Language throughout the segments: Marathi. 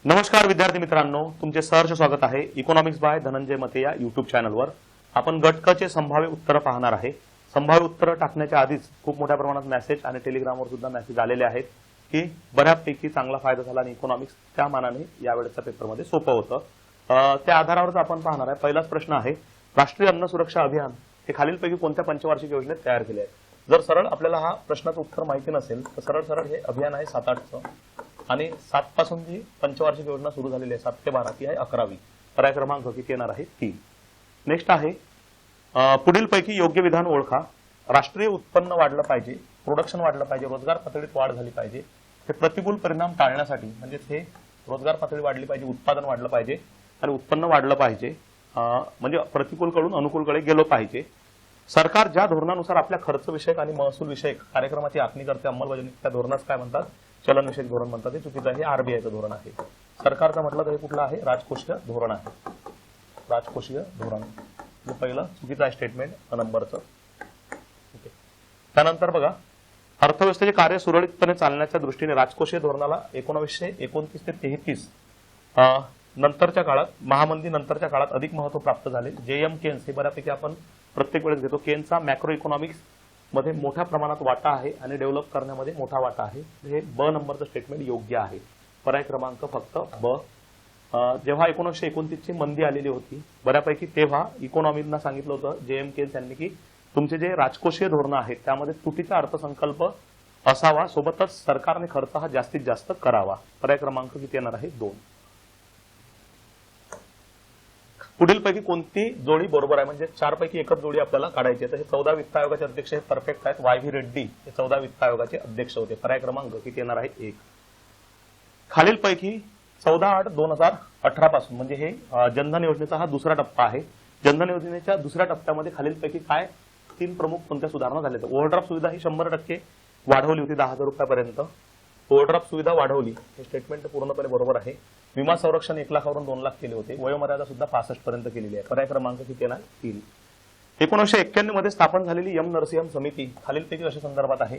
नमस्कार विद्यार्थी मित्रांनो, तुमचे सहर्ष स्वागत आहे इकॉनॉमिक्स बाय धनंजय मते या युट्यूब चॅनलवर। आपण गटकचे संभाव्य उत्तर पाहणार आहे। संभाव्य उत्तर टाकण्याच्या आधीच खूप मोठ्या प्रमाणात मेसेज आणि टेलिग्रामवर सुद्धा मेसेज आलेले आहेत की बऱ्यापैकी चांगला फायदा झाला आणि इकॉनॉमिक्स त्या मानाने यावेळेच्या पेपरमध्ये सोपं होतं। त्या आधारावरच आपण पाहणार आहे। पहिलाच प्रश्न आहे, राष्ट्रीय अन्न सुरक्षा अभियान हे खालीलपैकी कोणत्या पंचवार्षिक योजनेत तयार केले आहे? जर सरळ आपल्याला हा प्रश्नाचं उत्तर माहिती नसेल तर सरळ सरळ हे अभियान आहे 7-8चं आणि 7 पासून जी पंचवार्षिक योजना सुरू झालेली आहे 7 ते 12 ती आहे 11वी। पर्याय क्रमांक किती येणार आहे? 3। नेक्स्ट आहे, पुढील पैकी योग्य विधान ओळखा। राष्ट्रीय उत्पन्न वाढलं पाहिजे, प्रोडक्शन वाढलं पाहिजे, रोजगार पातळीत वाढ झाली पाहिजे, हे प्रतिकूल परिणाम टाळण्यासाठी म्हणजे हे रोजगार पातळी वाढली पाहिजे, उत्पादन वाढलं पाहिजे आणि उत्पन्न वाढलं पाहिजे, म्हणजे प्रतिकूलकडून अनुकूलकडे गेलो पाहिजे। सरकार ज्या धोरणानुसार आपल्या खर्च विषयक आणि महसूल विषयक कार्यक्रमाची आखणी करते अंमलबजावणी त्या धोरणास काय म्हणतात? चलनविषयक धोरण म्हणतात। हे चुकीचं आहे, आरबीआयचं धोरण आहे। सरकारचं म्हटलं तर हे कुठलं आहे? राजकोषीय धोरण आहे। राजकोषीय धोरण हे पहिलं चुकीचं आहे स्टेटमेंट नंबरचं। त्यानंतर बघा, अर्थव्यवस्थेचे कार्य सुरळीतपणे चालण्याच्या दृष्टीने राजकोषीय धोरणाला 1929 ते 33 नंतरच्या काळात महामंदी नंतरच्या काळात अधिक महत्व प्राप्त झाले। जेएम केन्स हे बऱ्यापैकी आपण प्रत्येक वेळेस घेतो। केन्सचा मॅक्रो इकॉनॉमिक्स मध्ये मोठ्या प्रमाणात वाटा आहे आणि डेव्हलप करण्यामध्ये मोठा वाटा आहे। हे ब नंबरचं स्टेटमेंट योग्य आहे। पर्याय क्रमांक फक्त ब। जेव्हा 1929 ची मंदी आलेली होती बऱ्यापैकी तेव्हा इकॉनॉमींना सांगितलं होतं जेएम केन्स यांनी की तुमचे जे राजकोषीय धोरण आहेत त्यामध्ये तुटीचा अर्थसंकल्प असावा, सोबतच सरकारने खर्च हा जास्तीत जास्त करावा। पर्याय क्रमांक किती येणार आहे? 2। पुढील पैकी कोणती जोडी बरोबर आहे? म्हणजे 4 पैकी एकच जोडी आपल्याला काढायची आहे। तर हे 14 वित्त आयोगाचे अध्यक्ष हे परफेक्ट आहेत। वाय व्ही रेड्डी हे 14 वित्त आयोगाचे अध्यक्ष होते। पर्याय क्रमांक किती येणार आहे? 1। खालील पैकी 14/8/2018 पासून म्हणजे हे जनधन योजनेचा हा दुसरा टप्पा आहे। जनधन योजनेच्या दुसऱ्या टप्प्यामध्ये खालीलपैकी काय 3 प्रमुख कोणत्या सुधारणा झाल्या? ओव्हरड्राफ्ट सुविधा ही 100% वाढवली होती 10,000 रुपयापर्यंत। ओव्हरड्राफ्ट सुविधा वाढवली, हे स्टेटमेंट पूर्णपणे बरोबर आहे। विमा संरक्षण 1 लाखावरून 2 लाख केले होते। वयोमर्यादा सुद्धा 65 पर्यंत केलेली आहे। पर्याय क्रमांक किती येणार? 3। 1991 मध्ये स्थापन झालेली एम नरसिंहम समिती खालीलपैकी कशा संदर्भात आहे?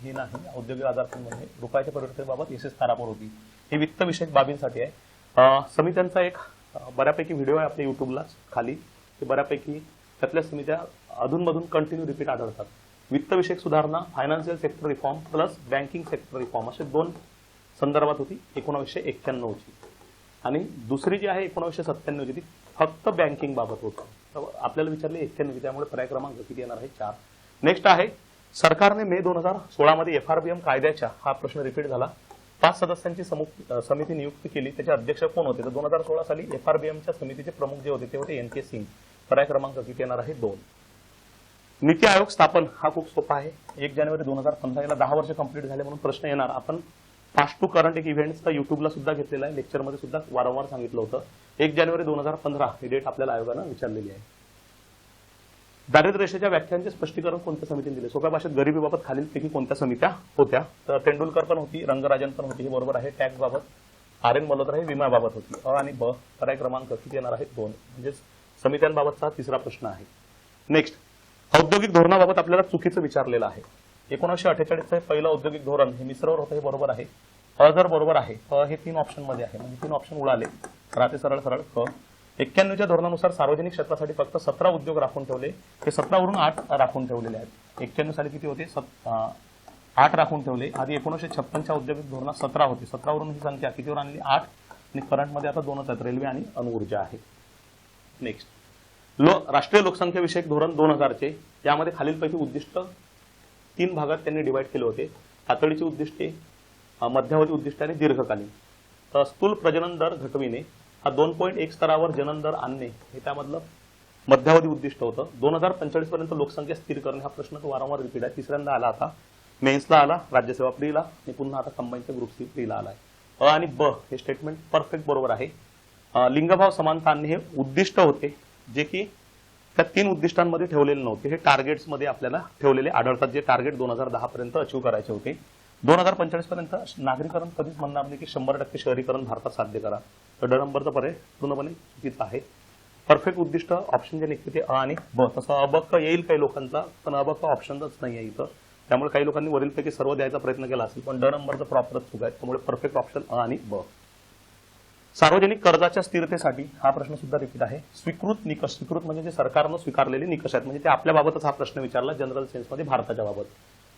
ही नाही, औद्योगिक आधारमध्ये रुपयाच्या परिवर्तनाबाबत एस तारापूर होती। ही वित्त विषयक बाबींसाठी आहे। समित्यांचा एक बऱ्यापैकी व्हिडिओ आहे आपल्या युट्यूबला खाली, ते बऱ्यापैकी त्यातल्या समित्या अधूनमधून कंटिन्यू रिपीट आढळतात। वित्त विषयक सुधारणा, financial sector reform plus banking sector reform असे 2 संदर्भात होती 1991 ची। आणि दुसरी जी आहे 1997 ची ती फक्त बँकिंग बाबत होतं। आपल्याला विचारले 91 त्यामुळे पर्याय क्रमांक किती येणार आहे? 4। नेक्स्ट आहे, सरकारने मे 2016 मध्ये एफआरबीएम कायद्याच्या हा प्रश्न रिपीट झाला 5 सदस्यांची समिती नियुक्त केली। त्याचे अध्यक्ष कोण होते? तर 2016 साली एफआरबीएमच्या समितीचे प्रमुख जे होते ते होते एन के सिंग। पर्याय क्रमांक किती येणार आहे? 2। नीती आयोग स्थापन हा खूप सोपा आहे। 1 जानेवारी 2015 याला 10 वर्ष कंप्लीट झाले म्हणून प्रश्न येणार। आपण पास्ट टू करंट एक इव्हेंट्स युट्यूबला सुद्धा घेतलेला आहे, लेक्चरमध्ये सुद्धा वारंवार सांगितलं होतं। 1 जानेवारी 2015 ही डेट आपल्याला आयोगानं विचारलेली आहे। दारिद्र्य रेषेच्या व्याख्यांचे स्पष्टीकरण कोणत्या समितीने दिले? सोप्या भाषेत गरिबीबाबत खालीलपैकी कोणत्या समित्या होत्या? तर तेंडुलकर पण होती, रंगराजन पण होती, हे बरोबर आहे। टॅक्स बाबत आर.एन. मल्होत्रा हे विम्याबाबत होती। अ आणि ब। पर्याय क्रमांक किती येणार आहे? 2। म्हणजे समित्यांबाबतचा तिसरा प्रश्न आहे। नेक्स्ट, औद्योगिक धोरणाबाबत आपल्याला चुकीचं विचारलेलं आहे। 1948चं पहिलं औद्योगिक धोरण हे मिश्रवर होतं, हे बरोबर आहे। अ जर बरोबर आहे, अ हे 3 ऑप्शन मध्ये आहे म्हणजे 3 ऑप्शन उडाले, राहते सरळ सरळ क। 91च्या धोरणानुसार सार्वजनिक क्षेत्रासाठी फक्त 17 उद्योग राखून ठेवले, हे 17 वरून 8 राखून ठेवलेले आहेत। 91 साली किती होते? 8 राखून ठेवले। आधी 1956च्या औद्योगिक धोरणात 17 होते, 17 वरून ही संख्या कितीवर आणली? 8। आणि करंट मध्ये आता 2च आहेत, रेल्वे आणि अणुऊर्जा आहे। नेक्स्ट, राष्ट्रीय लोकसंख्या विषयक धोरण 2000 चे यामध्ये खालीलपैकी उद्दिष्ट 3 भागात त्यांनी डिवाइड केले होते। तातडीची उद्दिष्टे, मध्यावधी उद्दिष्टे आणि दीर्घकालीन। तर स्थूल प्रजनन दर घटविणे हा 2.1 स्तरावर जनन दर आणणे हे त्यामधलं मध्यावधी उद्दिष्ट होतं। 2045 पर्यंत लोकसंख्या स्थिर करणे हा प्रश्न तो वारंवार रिपीट आहे। तिसऱ्यांदा आला, आता मेन्सला आला, राज्यसेवा प्रीला आणि पुन्हा आता कंबाईनच्या ग्रुप सी प्रीला आलाय। अ आणि ब हे स्टेटमेंट परफेक्ट बरोबर आहे। लिंगभाव समानता आणणे हे उद्दिष्ट होते जे की त्या 3 उद्दिष्टांमध्ये ठेवलेले नव्हते, हे टार्गेट्स मध्ये आपल्याला ठेवलेले आढळतात, जे टार्गेट 2010 पर्यंत अचीव्ह करायचे होते। 2045 पर्यंत नागरीकरण कधीच म्हणणार नाही की 100% शहरीकरण भारतात साध्य करा। तर ड नंबरचा पर्याय पूर्णपणे चुकीचा आहे। परफेक्ट उद्दिष्ट ऑप्शन जे निघते ते अ आणि ब। तसं अ ब क येईल काही लोकांचा, पण अ ब क ऑप्शनच नाही आहे इथं, त्यामुळे काही लोकांनी वरीलपैकी सर्व द्यायचा प्रयत्न केला असेल, पण ड नंबरचा प्रॉपरच चूक आहे, त्यामुळे परफेक्ट ऑप्शन अ आणि ब। सार्वजनिक कर्जाच्या स्थिरतेसाठी हा प्रश्न सुद्धा रिपीट आहे. स्वीकृत निकष, स्वीकृत म्हणजे जे सरकारनं स्वीकारलेले निकष आहेत, म्हणजे ते आपल्या बाबतच हा प्रश्न विचारला जनरल सेन्समध्ये भारताच्या बाबत.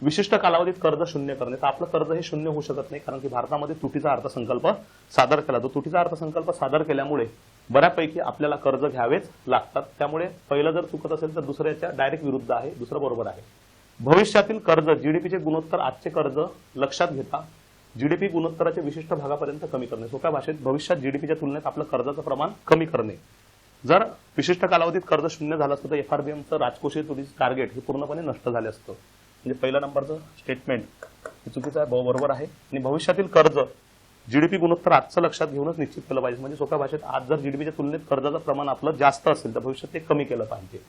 विशिष्ट कालावधीत कर्ज शून्य करणे, तर आपलं कर्ज हे शून्य होऊ शकत नाही, कारण की भारतामध्ये तुटीचा अर्थसंकल्प सादर केला. तो तुटीचा अर्थसंकल्प सादर केल्यामुळे बऱ्यापैकी आपल्याला कर्ज घ्यावेच लागतात. त्यामुळे पहिलं जर चुकत असेल तर दुसऱ्याच्या डायरेक्ट विरुद्ध आहे, दुसरं बरोबर आहे. भविष्यातील कर्ज, जीडीपीचे गुणोत्तर आजचे कर्ज लक्षात घेता जीडीपी गुणोत्तराचे विशिष्ट भागापर्यंत कमी करणे. सोप्या भाषेत भविष्यात जीडीपीच्या तुलनेत आपलं कर्जाचं प्रमाण कमी करणे. जर विशिष्ट कालावधीत कर्ज शून्य झालं असतं तर एफआरबीएमचं राजकोषीय तुटीचं टार्गेट हे पूर्णपणे नष्ट झाले असतं. म्हणजे पहिल्या नंबरचं स्टेटमेंट हे चुकीचं आहे, बरोबर आहे. आणि भविष्यातील कर्ज जीडीपी गुणोत्तर आजचं लक्षात घेऊनच निश्चित केलं पाहिजे. म्हणजे सोप्या भाषेत आज जर जीडीपीच्या तुलनेत कर्जाचं प्रमाण आपलं जास्त असेल तर भविष्यात ते कमी केलं पाहिजे.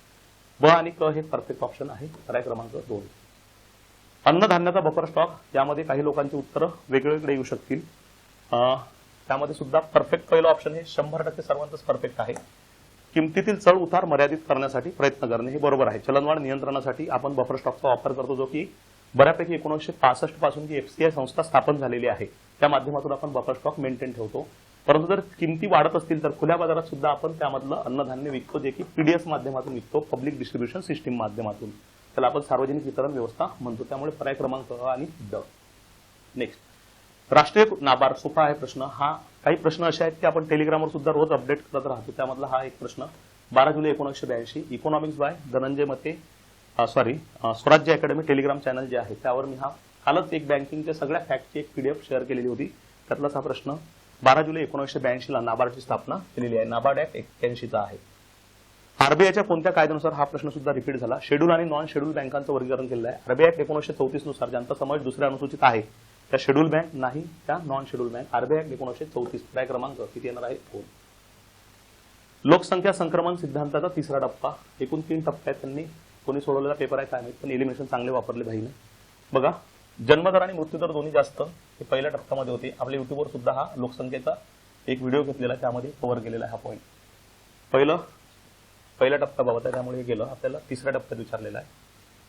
ब आणि क हे परफेक्ट ऑप्शन आहे. पर्याय क्रमांक 2. अन्नधान्याचा बफर स्टॉक, यामध्ये काही लोकांची उत्तरं वेगवेगळे येऊ शकतील. त्यामध्ये सुद्धा परफेक्ट पहिलं ऑप्शन हे 100% सर्वांतच परफेक्ट आहे. किमतीतील चढ उतार मर्यादित करण्यासाठी प्रयत्न करणे हे बरोबर आहे. चलनवाढ नियंत्रणासाठी आपण बफर स्टॉकचा वापर करतो, जो की बऱ्यापैकी 1965 पासून जी एफसीआय संस्था स्थापन झालेली आहे त्या माध्यमातून आपण बफर स्टॉक मेंटेन ठेवतो. परंतु जर किमती वाढत असतील तर खुल्या बाजारात सुद्धा आपण त्यामधलं अन्नधान्य विकतो, जे की पीडीएस माध्यमातून विकतो, पब्लिक डिस्ट्रीब्युशन सिस्टीम माध्यमातून. त्याला आपण सार्वजनिक वितरण व्यवस्था म्हणतो. त्यामुळे पर्याय क्रमांक अ आणि ड. नेक्स्ट, राष्ट्रीय नाबार्ड. सोपा आहे प्रश्न हा. काही प्रश्न असे आहेत की आपण टेलिग्रामवर सुद्धा रोज अपडेट करत राहतो. त्यामधला हा एक प्रश्न 12 जुलै 1982 इकॉनॉमिक्स बाय धनंजय मते स्वराज्य अकॅडमी टेलिग्राम चॅनल जे आहे त्यावर मी हा कालच एक बँकिंगच्या सगळ्या फॅक्टची एक पीडीएफ शेअर केलेली होती. त्यातलाच हा प्रश्न 12 जुलै 1982 ला नाबार्डची स्थापना केलेली आहे. नाबार्ड ऍक्ट 81 चा आहे. आरबीआयच्या कोणत्या कायद्यानुसार, हा प्रश्न सुद्धा रिपीट झाला. शेड्यूल आणि नॉन शेड्यूल बँकांचं वर्गीकरण केलेलं आहे. आरबीआय ऍक्ट 1934 नुसार ज्यांचा समावेश दुसऱ्या अनुसूचित आहे त्या शेड्यूल बँक नाही, त्या non schedule bank. RBI act 1934. पर्याय क्रमांक किती येणार आहे? 2. लोकसंख्या संक्रमण सिद्धांताचा तिसरा टप्पा. एकूण 3 टप्पे आहेत. त्यांनी कोणी सोडवलेला पेपर आहे काय माहित, पण एलिमिनेशन चांगले वापरले भाईने. बघा, जन्मदर आणि मृत्यूदर दोन्ही जास्त हे पहिल्या टप्प्यामध्ये होते. आपल्या युट्यूबवर सुद्धा हा लोकसंख्येचा एक व्हिडिओ घेतलेला, त्यामध्ये कव्हर केलेला हा पॉईंट. पहिल्या टप्प्याबाबत आहे, त्यामुळे हे गेलं. आपल्याला तिसऱ्या टप्प्यात विचारलेला आहे.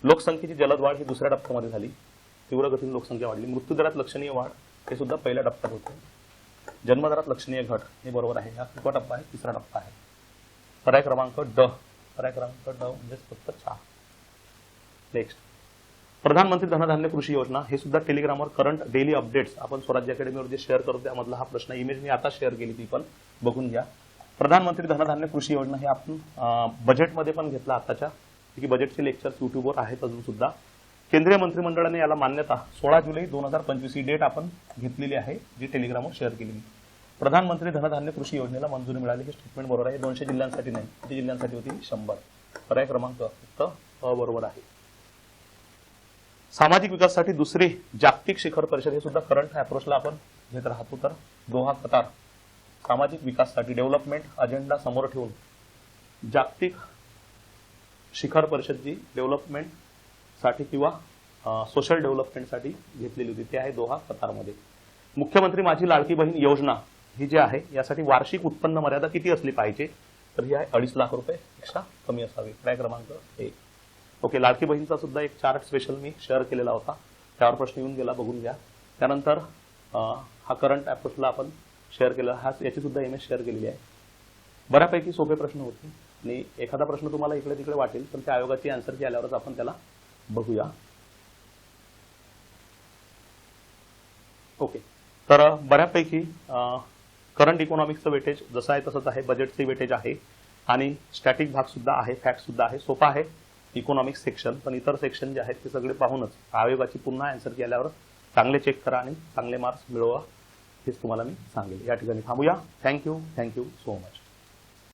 लोकसंख्येची जलद वाढ ही दुसऱ्या टप्प्यामध्ये झाली. तीव्र गतीने लोकसंख्या वाढली. मृत्यूदरात लक्षणीय वाढ हे सुद्धा पहिल्या टप्प्यात होते. जन्मदरात लक्षणीय घट हे बरोबर आहे. हा कितवा टप्पा आहे? तिसरा टप्पा आहे. पर्याय क्रमांक ड. पर्याय क्रमांक ड म्हणजे फक्त 4. नेक्स्ट, प्रधानमंत्री धनधान्य कृषी योजना. हे सुद्धा टेलिग्रामवर करंट डेली अपडेट्स आपण स्वराज्य अकॅडमीवर जे शेअर करतो त्यामधला हा प्रश्न. इमेज मी आता शेअर केली, ती पण बघून घ्या. प्रधानमंत्री धनधान्य कृषी योजना हे आपण बजेटमध्ये पण घेतला आताच्या, की बजेटचे लेक्चर्स युट्यूबवर आहेत अजून सुद्धा. केंद्रीय मंत्रिमंडळाने याला मान्यता 16 जुलै 2025 ही डेट आपण घेतलेली आहे, जी टेलिग्रामवर शेअर केली. प्रधानमंत्री धनधान्य कृषी योजनेला मंजुरी मिळाली. हे स्टेटमेंट बरोबर आहे. 200 जिल्ह्यांसाठी नाही, किती जिल्ह्यांसाठी होती? 100. पर्याय क्रमांक फक्त अ बरोबर आहे. सामाजिक विकासासाठी दुसरी जागतिक शिखर परिषद. हे सुद्धा करंट अप्रोचला आपण घेत राहतो. तर दोहा कतार सामाजिक विकासासाठी डेव्हलपमेंट अजेंडा समोर ठेवून जागतिक शिखर परिषद जी डेव्हलपमेंट साठी किंवा सोशल डेव्हलपमेंटसाठी घेतलेली होती, ते आहे दोहा कतारमध्ये. मुख्यमंत्री माझी लाडकी बहीण योजना ही जी आहे यासाठी वार्षिक उत्पन्न मर्यादा किती असली पाहिजे? तर ही आहे 2.5 लाख रुपये पेक्षा कमी असावी. पर्याय क्रमांक 1. ओके, लाडकी बहीणचा सुद्धा एक चार्ट स्पेशल मी शेअर केलेला होता, त्यावर प्रश्न येऊन गेला, बघून घ्या. त्यानंतर हा करंट अप्रोचला आपण शेअर केला, याची सुद्धा इमेज शेअर केलेली आहे. बऱ्यापैकी सोपे प्रश्न होते आणि एखादा प्रश्न तुम्हाला इकडे तिकडे वाटेल, पण त्या आयोगाची आन्सर की आल्यावरच आपण त्याला बघूया. ओके, तर बऱ्यापैकी करंट इकॉनॉमिक्सचं वेटेज जसं आहे तसंच आहे, बजेटचे वेटेज आहे आणि स्टॅटिक भाग सुद्धा आहे, फॅक्ट सुद्धा आहे. सोपा आहे इकॉनॉमिक्स सेक्शन, पण इतर सेक्शन जे आहेत ते सगळे पाहूनच आयोगाची पुन्हा आन्सर की आल्यावर चांगले चेक करा आणि चांगले मार्क्स मिळवा, हेच तुम्हाला मी सांगेल. या ठिकाणी थांबूया. Thank you so much.